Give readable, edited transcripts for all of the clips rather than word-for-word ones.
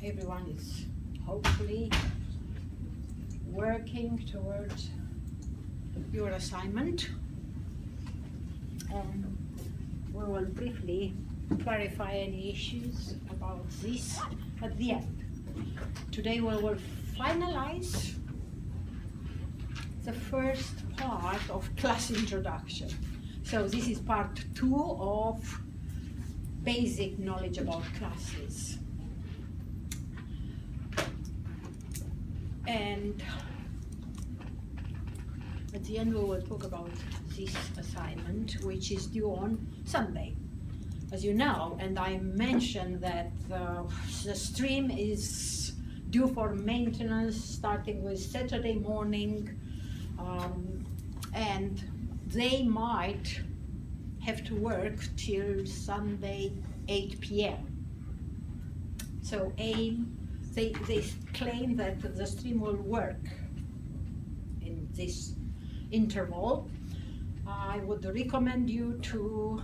everyone is hopefully working towards your assignment. We will briefly clarify any issues about this at the end. Today we will finalize the first part of class introduction. So this is part 2 of basic knowledge about classes. And at the end we will talk about this assignment, which is due on Sunday. As you know, and I mentioned that the stream is due for maintenance starting with Saturday morning, and they might have to work till Sunday 8 p.m. So they claim that the stream will work in this interval. I would recommend you to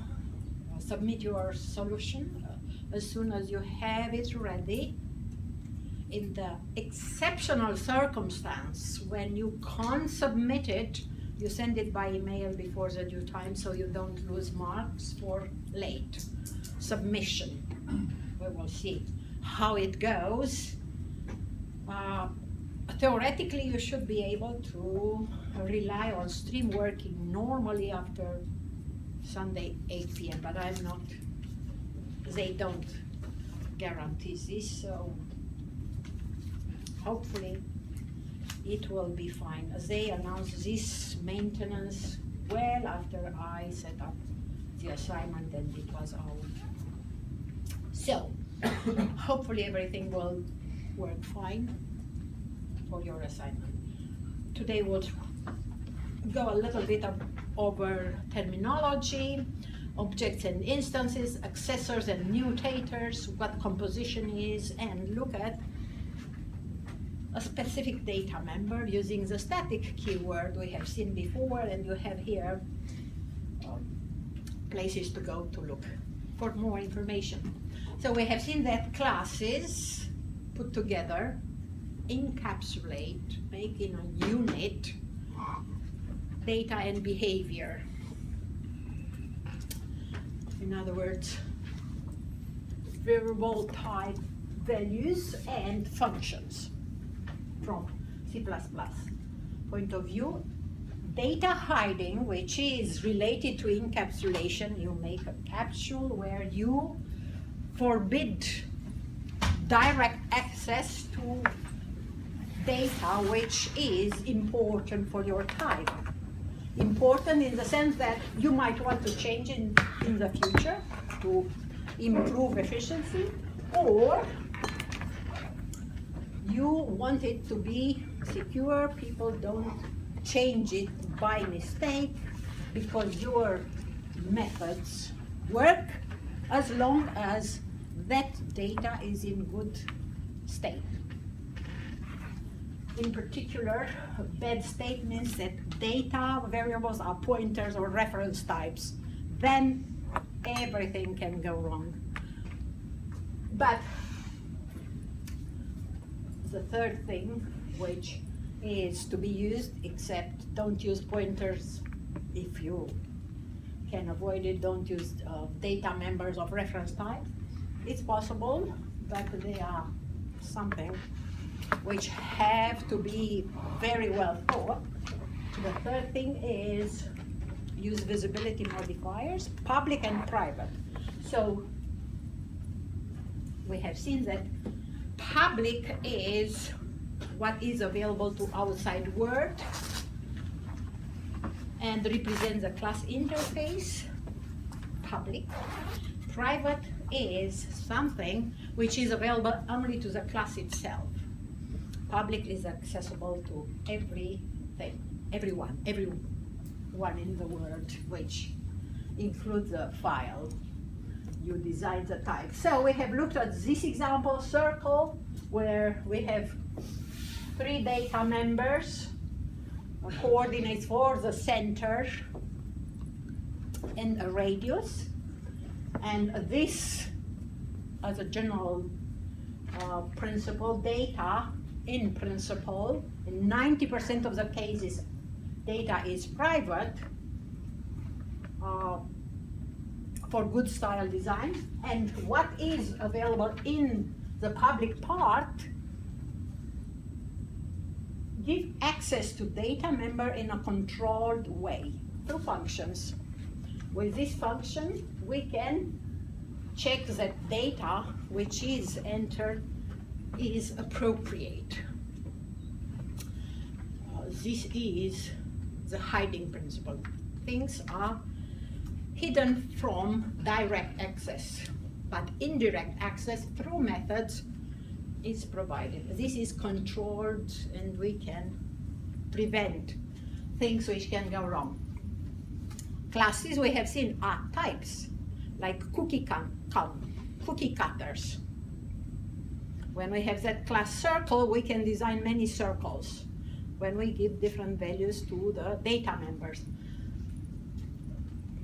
submit your solution as soon as you have it ready. In the exceptional circumstance when you can't submit it, you send it by email before the due time so you don't lose marks for late submission. We will see how it goes. Theoretically, you should be able to rely on stream working normally after Sunday 8 p.m. but they don't guarantee this, so hopefully it will be fine. As they announced this maintenance well after I set up the assignment and it was out. So hopefully everything will work fine for your assignment. Today we'll go a little bit over terminology, objects and instances, accessors and mutators, what composition is, and look at a specific data member using the static keyword we have seen before, and you have here places to go to look for more information. So we have seen that classes put together encapsulate, make in a unit, data and behavior. In other words, variable type values and functions from C++ point of view. Data hiding, which is related to encapsulation, you make a capsule where you forbid direct access to data which is important for your type. Important in the sense that you might want to change in the future to improve efficiency, or you want it to be secure, people don't change it by mistake, because your methods work as long as that data is in good state. In particular, bad state means that data variables are pointers or reference types. Then everything can go wrong. But the third thing, which is to be used, except don't use pointers if you can avoid it, don't use data members of reference type. It's possible, but they are something which have to be very well thought. The third thing is use visibility modifiers, public and private. So we have seen that public is what is available to outside world and represents the class interface, public. Private is something which is available only to the class itself. Public is accessible to everything, everyone in the world, which includes the file you decide the type. So we have looked at this example circle where we have 3 data members, coordinates for the center and a radius, and this as a general principle data. In principle, in 90% of the cases, data is private for good style design, and what is available in the public part give access to data member in a controlled way through functions. With this function, we can check that data which is entered is appropriate. This is the hiding principle. Things are hidden from direct access, but indirect access through methods is provided. This is controlled, and we can prevent things which can go wrong. Classes we have seen are types, like cookie cutters. When we have that class circle, we can design many circles when we give different values to the data members.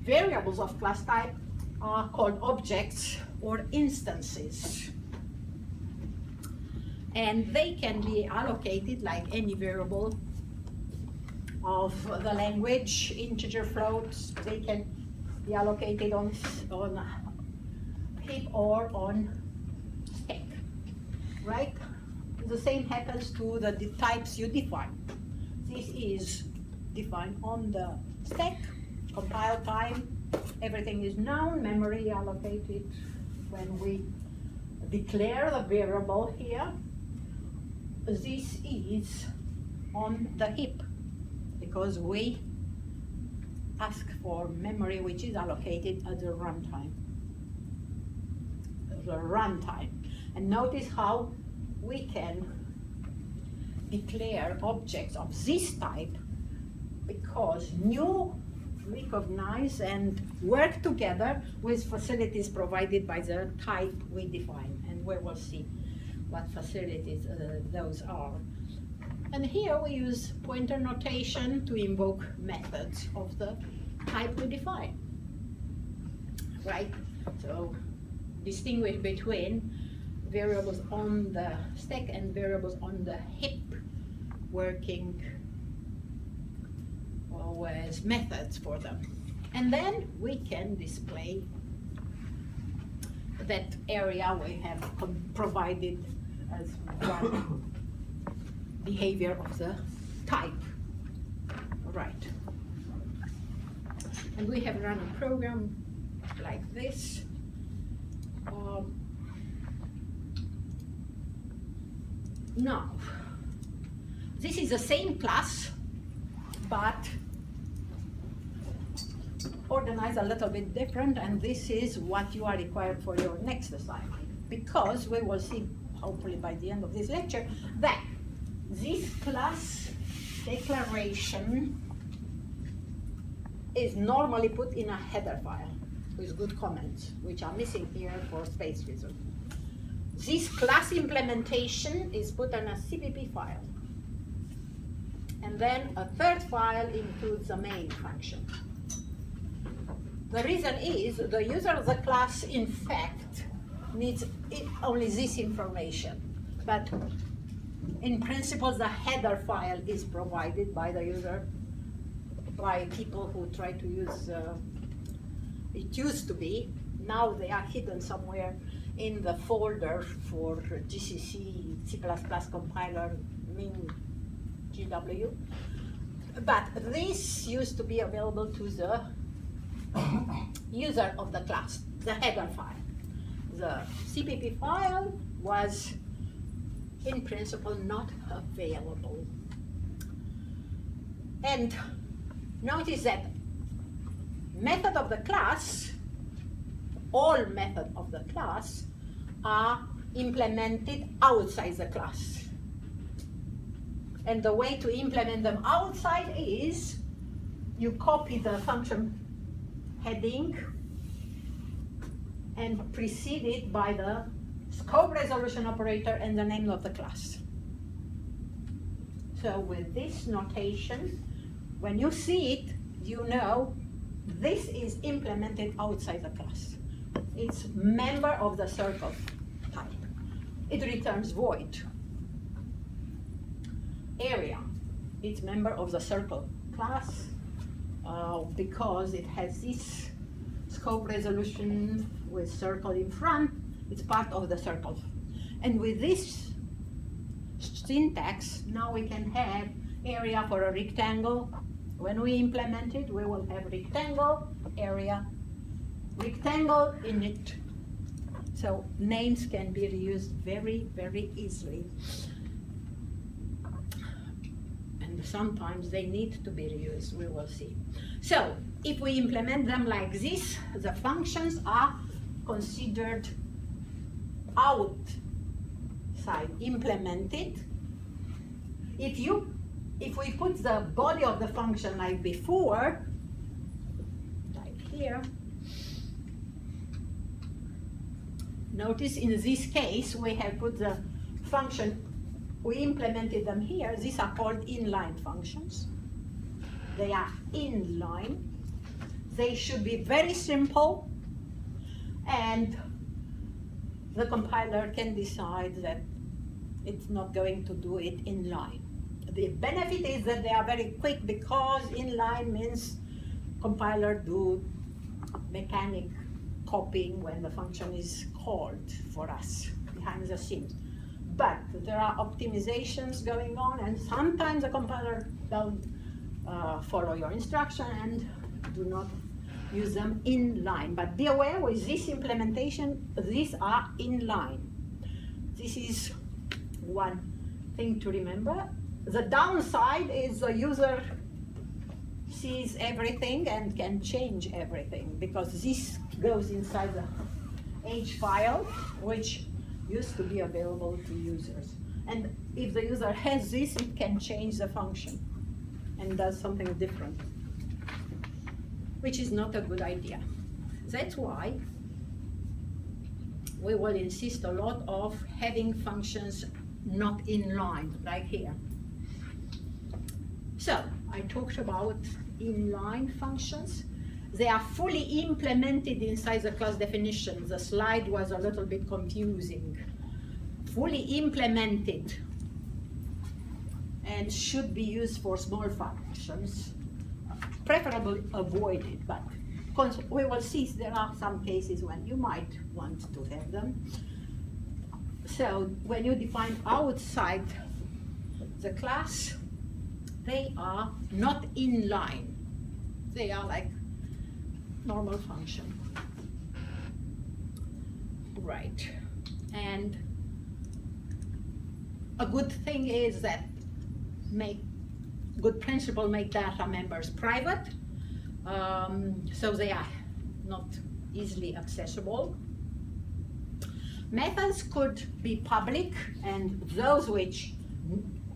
Variables of class type are called objects or instances. And they can be allocated like any variable of the language, integer floats. They can be allocated on heap or on stack, right? The same happens to the types you define. This is defined on the stack, compile time, everything is known, memory allocated when we declare the variable here. This is on the heap because we ask for memory which is allocated at the runtime. And notice how we can declare objects of this type because new recognize and work together with facilities provided by the type we define, and we will see what facilities those are. And here we use pointer notation to invoke methods of the type we define, right? So distinguish between variables on the stack and variables on the heap, working with methods for them. And then we can display that area we have provided as one behavior of the type. Right. And we have run a program like this. Now, this is the same class, but organized a little bit different, and this is what you are required for your next assignment, because we will see, hopefully by the end of this lecture, that this class declaration is normally put in a header file with good comments, which are missing here for space reasons. This class implementation is put in a CPP file. And then a third file includes the main function. The reason is the user of the class, in fact, needs only this information. But in principle, the header file is provided by the user, by people who try to use, it used to be, now they are hidden somewhere in the folder for GCC, C++ compiler, min GW. But this used to be available to the user of the class, the header file. The CPP file was, in principle, not available. And notice that method of the class, all method of the class are implemented outside the class. And the way to implement them outside is you copy the function heading and precede it by the scope resolution operator and the name of the class. So with this notation, when you see it, you know this is implemented outside the class. It's member of the circle type. it returns void. Area, it's member of the circle class because it has this scope resolution with circle in front, it's part of the circle. And with this syntax, now we can have area for a rectangle. When we implement it, we will have rectangle, area, rectangle in it. So names can be reused very, very easily. And sometimes they need to be reused, we will see. So if we implement them like this, the functions are considered outside implemented. If we put the body of the function like before, like here, notice in this case we have put the function, we implemented them here. These are called inline functions. They are inline. They should be very simple, and the compiler can decide that it's not going to do it inline. The benefit is that they are very quick because inline means compiler do mechanic copying when the function is called for us behind the scenes. But there are optimizations going on, and sometimes the compiler don't follow your instruction and do not use them inline. But be aware with this implementation, these are inline. This is one thing to remember. The downside is the user sees everything and can change everything because this goes inside the H file, which used to be available to users. And if the user has this, it can change the function and does something different, which is not a good idea. That's why we will insist a lot of having functions not inline, like here. So I talked about inline functions. They are fully implemented inside the class definition. The slide was a little bit confusing. Fully implemented and should be used for small functions, preferably avoided, but we will see there are some cases when you might want to have them. So when you define outside the class, they are not inline. They are like normal function. Right. And a good thing is that good principle make data members private, so they are not easily accessible. Methods could be public, and those which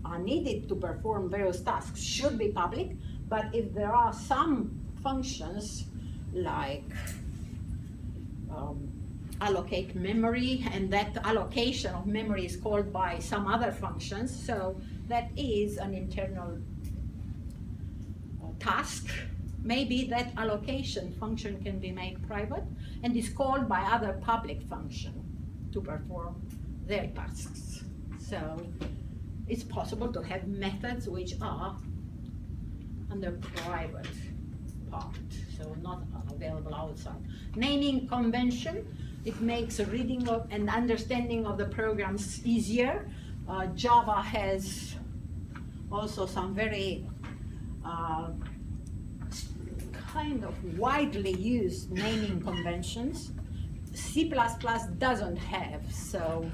are needed to perform various tasks should be public, but if there are some functions like allocate memory, and that allocation of memory is called by some other functions, so that is an internal task. Maybe that allocation function can be made private and is called by other public function to perform their tasks. So it's possible to have methods which are under private part, so not available outside. Naming convention, it makes reading of and understanding of the programs easier. Java has also some very kind of widely used naming conventions. C++ doesn't have so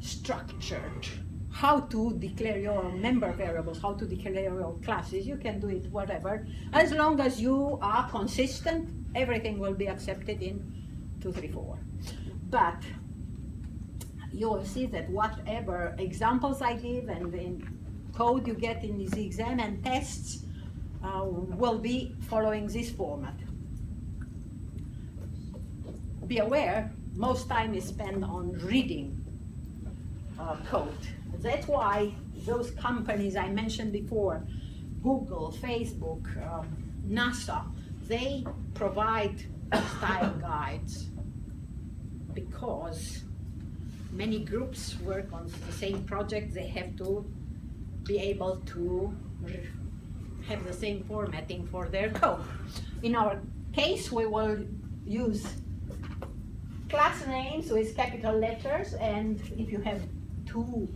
structured how to declare your member variables, how to declare your classes. You can do it whatever. As long as you are consistent, everything will be accepted in 234. But you will see that whatever examples I give and the code you get in this exam and tests will be following this format. Be aware, most time is spent on reading code. That's why those companies I mentioned before, Google, Facebook, NASA, they provide style guides because many groups work on the same project, they have to be able to have the same formatting for their code. In our case, we will use class names with capital letters, and if you have two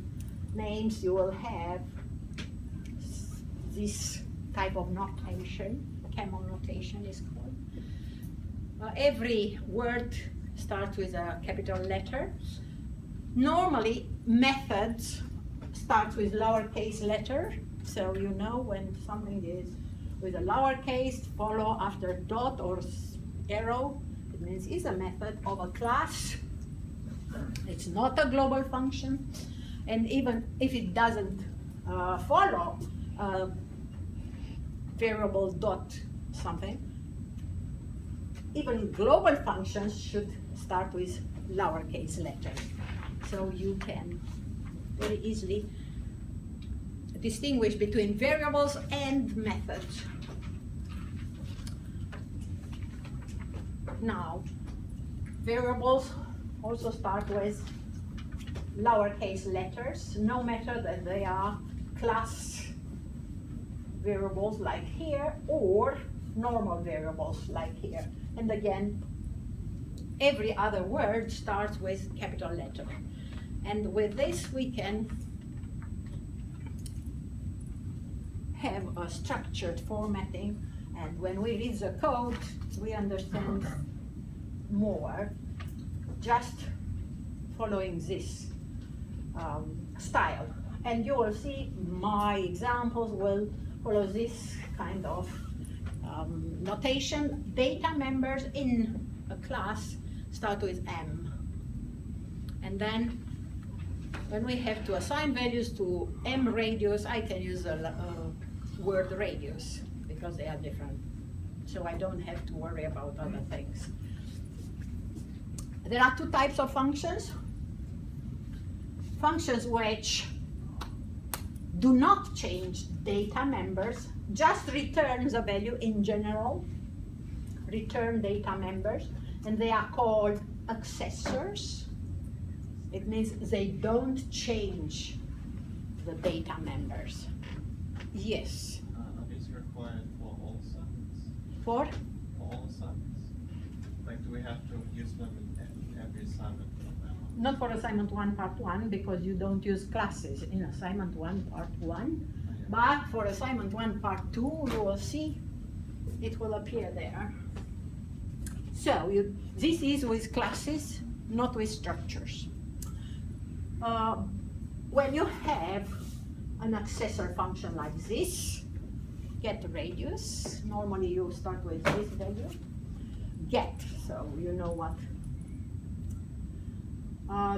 names, you will have this type of notation, camel notation is called. Every word starts with a capital letter. Normally, methods start with lowercase letter, so you know when something is with a lowercase, follow after dot or arrow, it means it's a method of a class. It's not a global function, and even if it doesn't follow variable dot something, even global functions should start with lowercase letters. So you can very easily distinguish between variables and methods. Now, variables also start with lowercase letters, no matter that they are class variables like here or normal variables like here. And again, every other word starts with capital letter. And with this we can have a structured formatting, and when we read the code we understand more just following this style. And you will see my examples will follow this kind of notation. Data members in a class start with M, and then when we have to assign values to M radius, I can use a word radius because they are different, so I don't have to worry about other things. There are two types of functions. Functions which do not change data members, just return the value in general, return data members, and they are called accessors. It means they don't change the data members. Yes? Are these required for all assignments? For? For all assignments? Like, do we have to use them in every assignment? Not for assignment 1 part 1, because you don't use classes in assignment 1 part 1. But for assignment 1 part 2, you will see it will appear there. So this is with classes, not with structures. When you have an accessor function like this, get radius, normally you start with this value, get, so you know what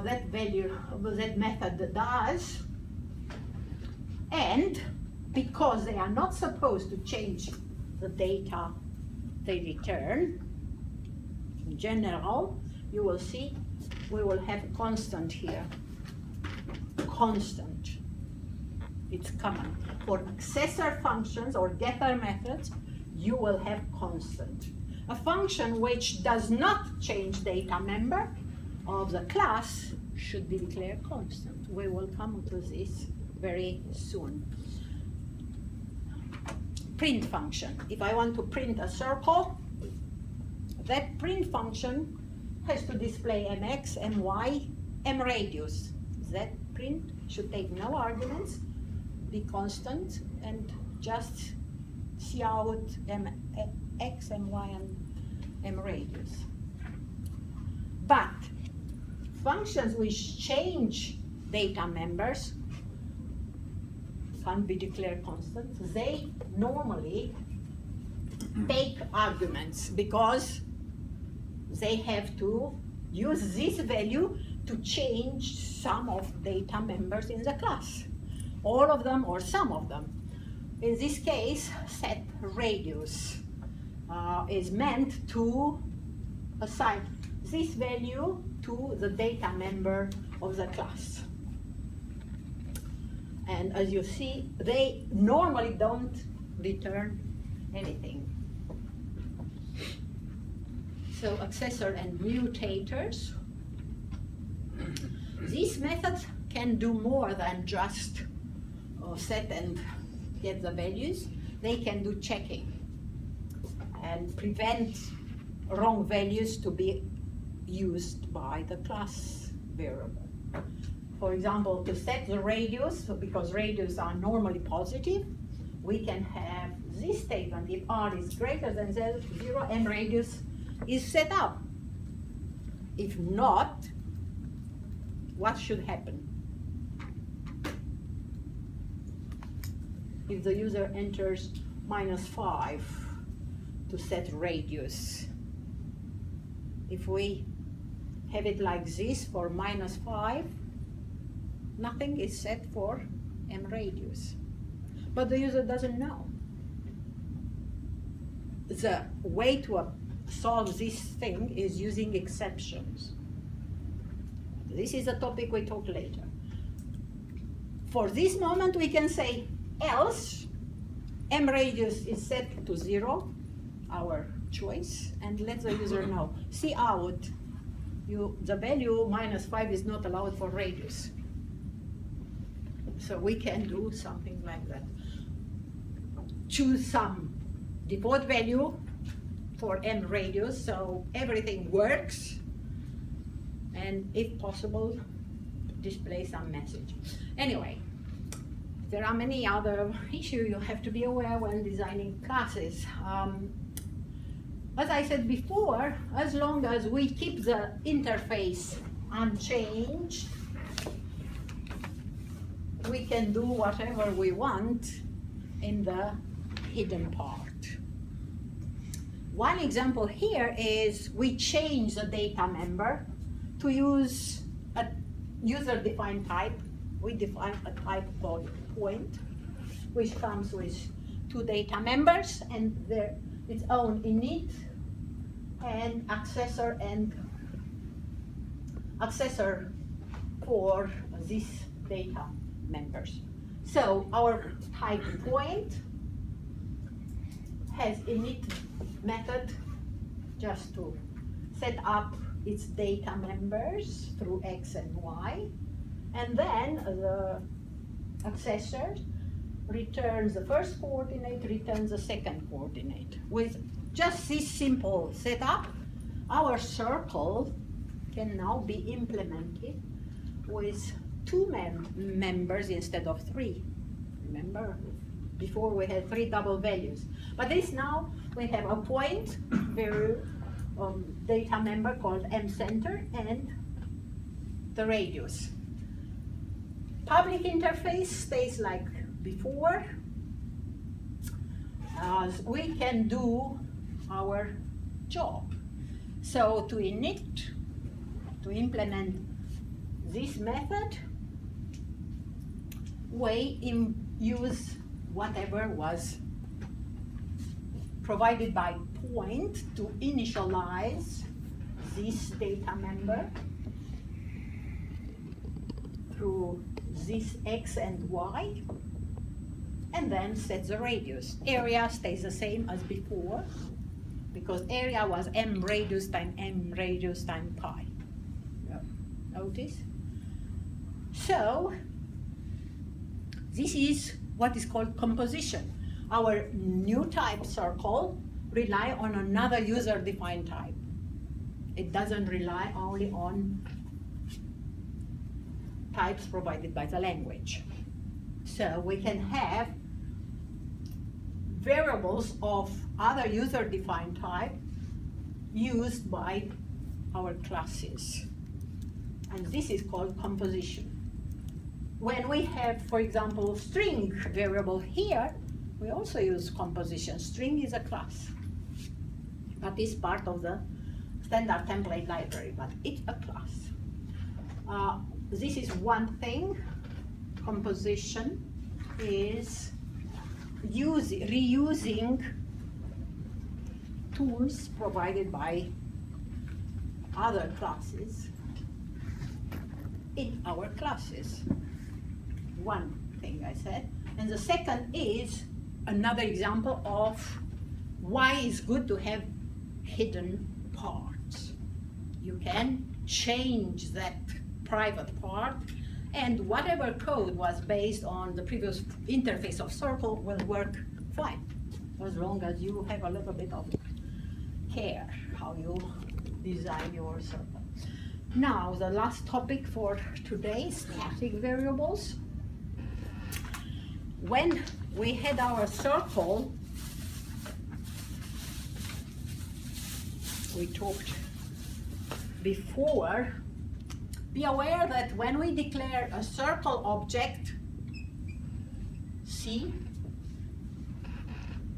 that value, that method does, and because they are not supposed to change the data they return, in general, you will see we will have constant here. Constant. It's common. For accessor functions or getter methods, you will have constant. A function which does not change data member of the class should be declared constant. We will come to this very soon. Print function. If I want to print a circle, that print function has to display mx, my, m radius. That print should take no arguments, be constant, and just see out x, my, and m radius. But functions which change data members can't be declared constant. They normally take arguments because they have to use this value to change some of data members in the class. All of them or some of them. In this case, set radius is meant to assign this value to the data member of the class. And as you see, they normally don't return anything. So accessor and mutators. methods can do more than just set and get the values. They can do checking and prevent wrong values to be used by the class variable. For example, to set the radius, because radius are normally positive, we can have this statement: if r is greater than 0, m radius is set up. If not, what should happen? If the user enters -5 to set radius, if we have it like this for -5, nothing is set for m radius. But the user doesn't know. The way to solve this thing is using exceptions. This is a topic we talk later. For this moment, we can say else m radius is set to 0, our choice, and let the user know. See out, the value -5 is not allowed for radius. So we can do something like that. Choose some default value for m radius, so everything works, and if possible, display some message. Anyway, there are many other issues you have to be aware when designing classes. As I said before, as long as we keep the interface unchanged, we can do whatever we want in the hidden part. One example here is we change the data member to use a user-defined type. We define a type called point, which comes with 2 data members and its own init and accessor for these data members. So our type point has init method just to set up its data members through x and y, and then the accessor returns the first coordinate, returns the second coordinate. With just this simple setup, our circle can now be implemented with 2 members instead of 3. Remember, before we had 3 double values. But this now, we have a point data member called m-center and the radius. Public interface stays like before. We can do our job. So to implement this method, we use whatever was provided by point to initialize this data member through this x and y, and then set the radius. Area stays the same as before, because area was m radius times pi. Notice? So, this is what is called composition. Our new type circle rely on another user-defined type. It doesn't rely only on types provided by the language. So we can have variables of other user-defined type used by our classes. And this is called composition. When we have, for example, string variable here, we also use composition. String is a class, but it's part of the standard template library, but it's a class. This is one thing. Composition is reusing tools provided by other classes in our classes. One thing I said. And the second is another example of why it's good to have hidden parts. You can change that private part, and whatever code was based on the previous interface of circle will work fine, as long as you have a little bit of care how you design your circle. Now, the last topic for today, static variables. When we had our circle, we talked before, be aware that when we declare a circle object, C,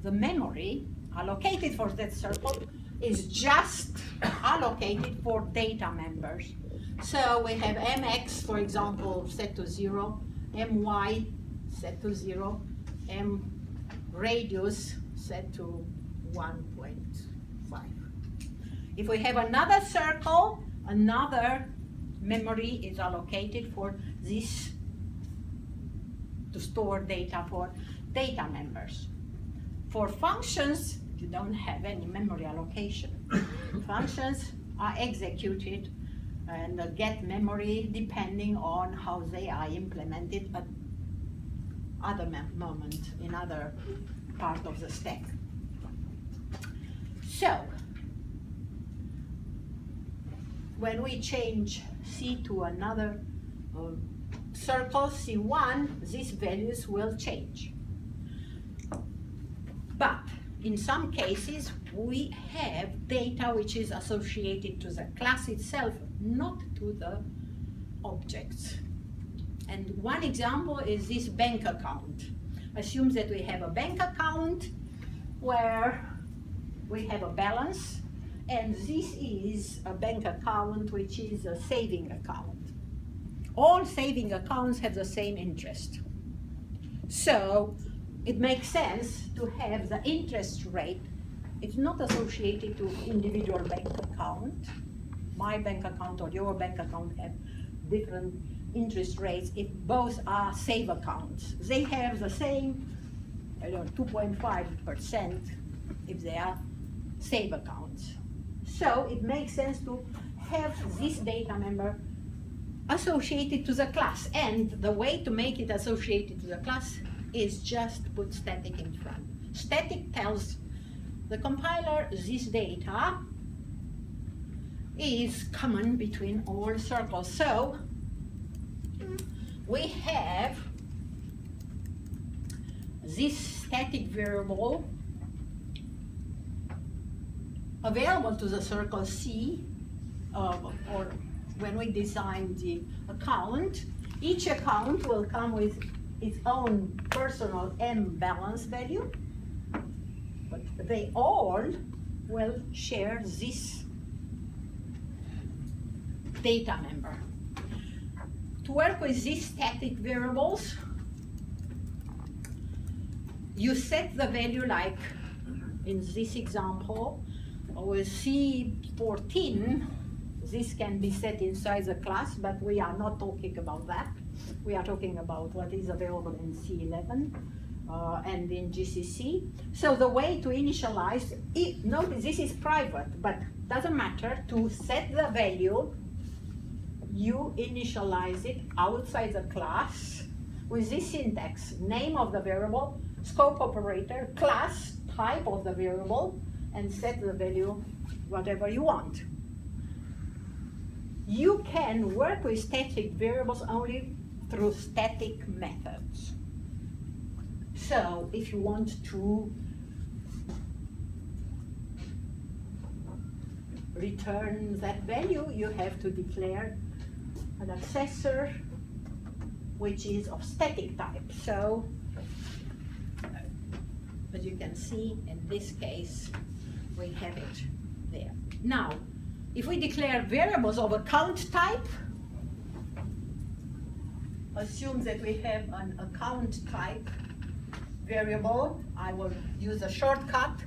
the memory allocated for that circle is just allocated for data members. So we have mx, for example, set to 0, my set to 0, m radius set to 1.5. If we have another circle, another memory is allocated for this to store data for data members. For functions, you don't have any memory allocation. Functions are executed and get memory depending on how they are implemented at other moment in other part of the stack. So, when we change C to another circle, C1, these values will change. But in some cases, we have data which is associated to the class itself, not to the objects. And one example is this bank account. Assume that we have a bank account where we have a balance, and this is a bank account which is a saving account. All saving accounts have the same interest. So it makes sense to have the interest rate. It's not associated to individual bank account. My bank account or your bank account have different interest rates if both are save accounts. They have the same, 2.5% if they are save accounts. So it makes sense to have this data member associated to the class. And the way to make it associated to the class is just put static in front. Static tells the compiler this data is common between all circles. So we have this static variable available to the circle C, or when we design the account, each account will come with its own personal M balance value, but they all will share this data member. To work with these static variables, you set the value like in this example, with C14, this can be set inside the class, but we are not talking about that. We are talking about what is available in C11 and in GCC. So the way to initialize, notice this is private, but doesn't matter. To set the value, you initialize it outside the class with this syntax: name of the variable, scope operator, class, type of the variable, and set the value whatever you want. You can work with static variables only through static methods. So if you want to return that value, you have to declare an accessor which is of static type. So as you can see, in this case, we have it there. Now, if we declare variables of account type, assume that we have an account type variable. I will use a shortcut,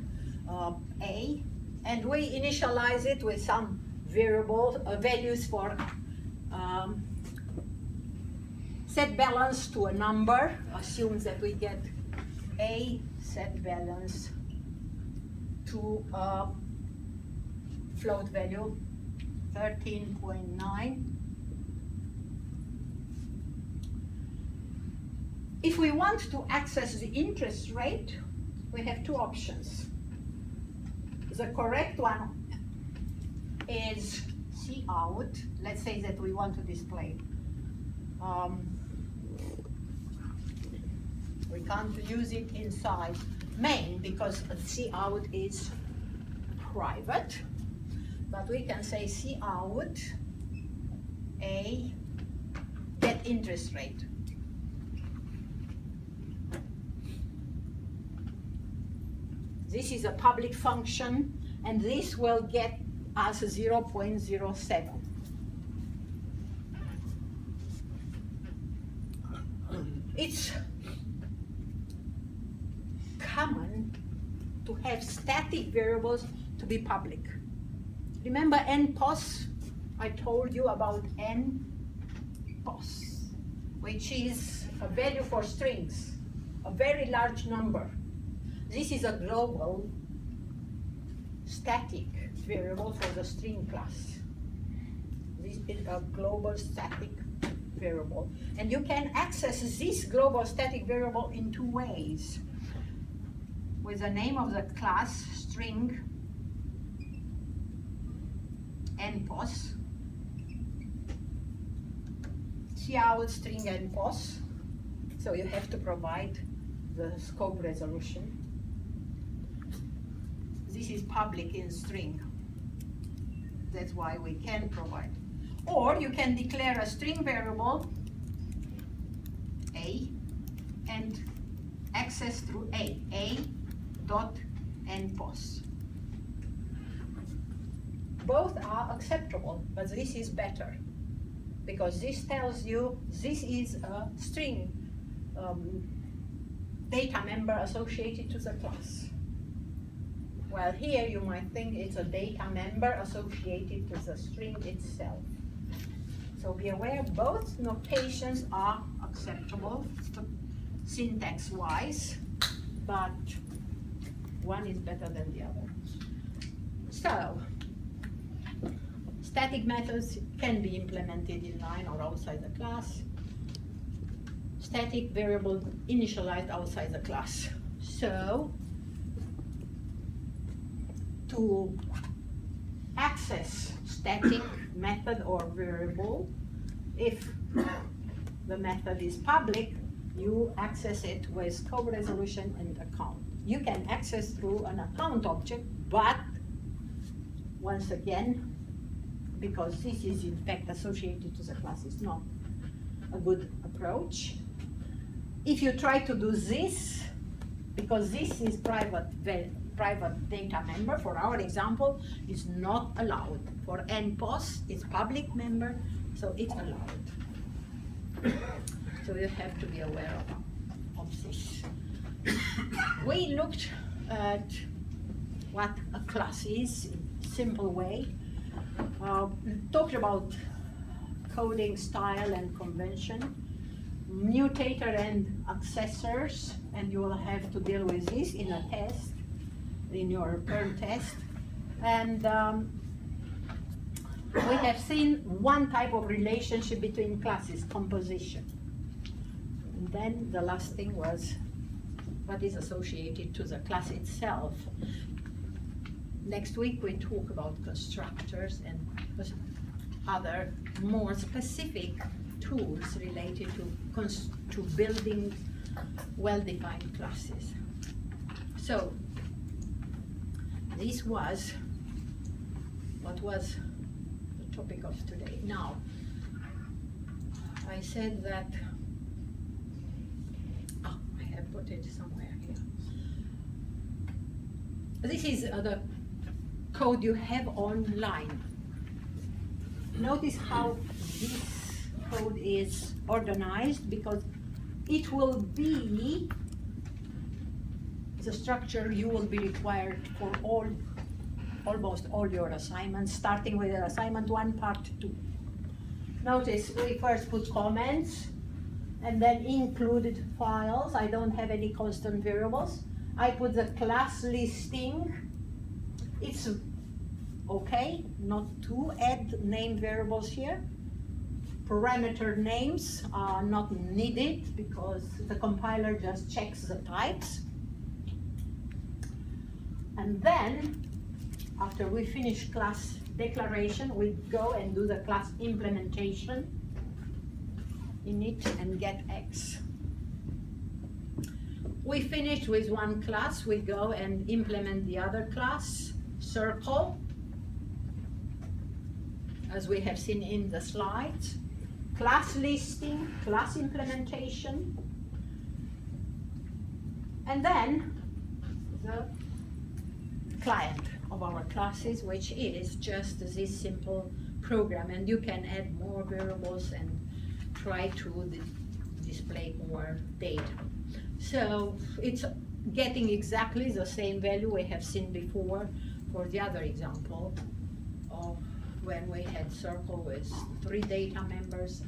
A, and we initialize it with some variable values for set balance to a number. Assume that we get A set balance to a float value 13.9, If we want to access the interest rate, we have two options. The correct one is Cout. Let's say that we want to display. We can't use it inside main because Cout is private, but we can say Cout A get interest rate. This is a public function, and this will get us 0.07. It's common to have static variables to be public. Remember nPos? I told you about nPos, which is a value for strings, a very large number. This is a global static variable for the string class. This is a global static variable. And you can access this global static variable in two ways. With the name of the class string nPos, Cout string nPos. So you have to provide the scope resolution. This is public in string. That's why we can provide. Or you can declare a string variable A and access through A dot nPos. Both are acceptable, but this is better because this tells you this is a string data member associated to the class. While here you might think it's a data member associated to the string itself. So be aware both notations are acceptable syntax-wise, but one is better than the other. So, static methods can be implemented in line or outside the class. Static variable initialized outside the class. So, to access static method or variable, if the method is public, you access it with scope resolution and account. You can access through an account object, but once again, because this is in fact associated to the class, it's not a good approach. If you try to do this, because this is private data member, for our example, is not allowed. For nPos, it's public member, so it's allowed. So you have to be aware of this. We looked at what a class is in a simple way. Talked about coding style and convention, mutator and accessors, and you will have to deal with this in a test, in your Perl test. And we have seen one type of relationship between classes, composition. And then the last thing was what is associated to the class itself. Next week we talk about constructors and other more specific tools related to building well-defined classes. So this was what was the topic of today. Now, I said that, I have put it somewhere here. This is the code you have online. Notice how this code is organized, because it will be the structure you will be required for almost all your assignments, starting with assignment 1, part 2. Notice we first put comments and then included files. I don't have any constant variables. I put the class listing. It's okay not to add named variables here. parameter names are not needed because the compiler just checks the types. And then, after we finish class declaration, we go and do the class implementation init and get X. We finish with one class, we go and implement the other class, circle, as we have seen in the slides, class listing, class implementation, and then the client of our classes, which is just this simple program, and you can add more variables and try to display more data. So it's getting exactly the same value we have seen before for the other example of when we had circle with 3 data members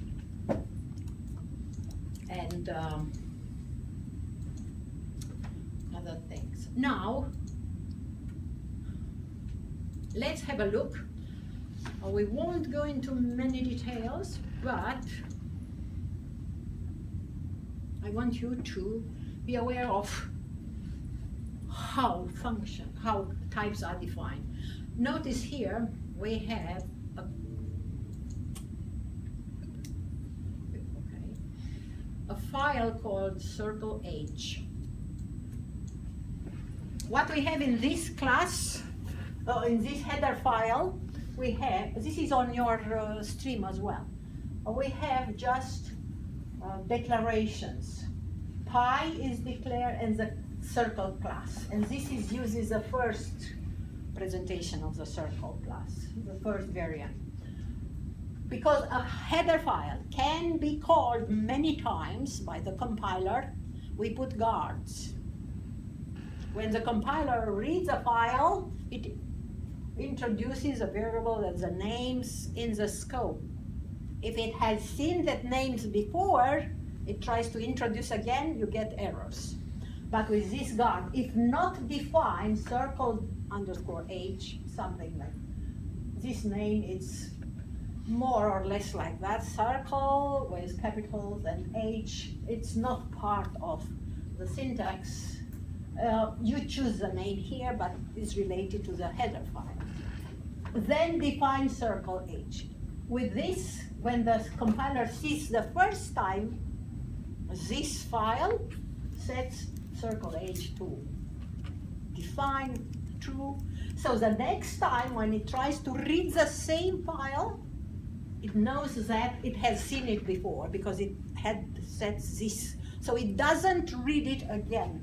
and other things. Now, let's have a look. We won't go into many details, but I want you to be aware of how types are defined. Notice here we have a file called circle H. What we have in this class, in this header file, we have, this is on your stream as well, we have just declarations. Pi is declared and the circle class, and this is uses the first presentation of the circle class, the first variant. Because a header file can be called many times by the compiler, we put guards. When the compiler reads a file, it introduces a variable that's the names in the scope. If it has seen that names before, it tries to introduce again, you get errors. But with this guard, if not defined, circle underscore H, something like this name, it's more or less like that, circle with capitals and H, it's not part of the syntax. You choose the name here, but it's related to the header file. Then define circle H. With this, when the compiler sees the first time, this file sets circle H to define true. So the next time when it tries to read the same file, it knows that it has seen it before because it had set this. So it doesn't read it again.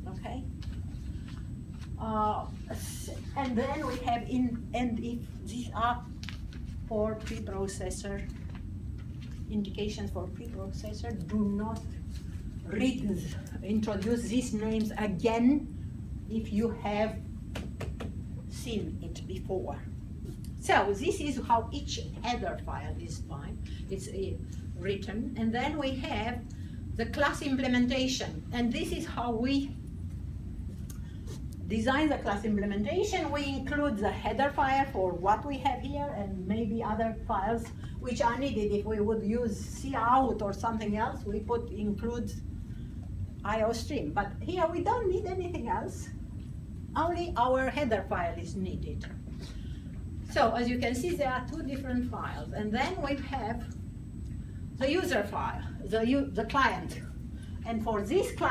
Okay? And then we have and if these are for preprocessor, indications for preprocessor, do not introduce these names again if you have seen it before. So this is how each header file is defined. It's written, and then we have the class implementation, and this is how we design the class implementation. We include the header file for what we have here and maybe other files which are needed. If we would use cout or something else, we include IOStream. But here we don't need anything else. Only our header file is needed. So as you can see, there are 2 different files. And then we have the user file, the client. And for this client,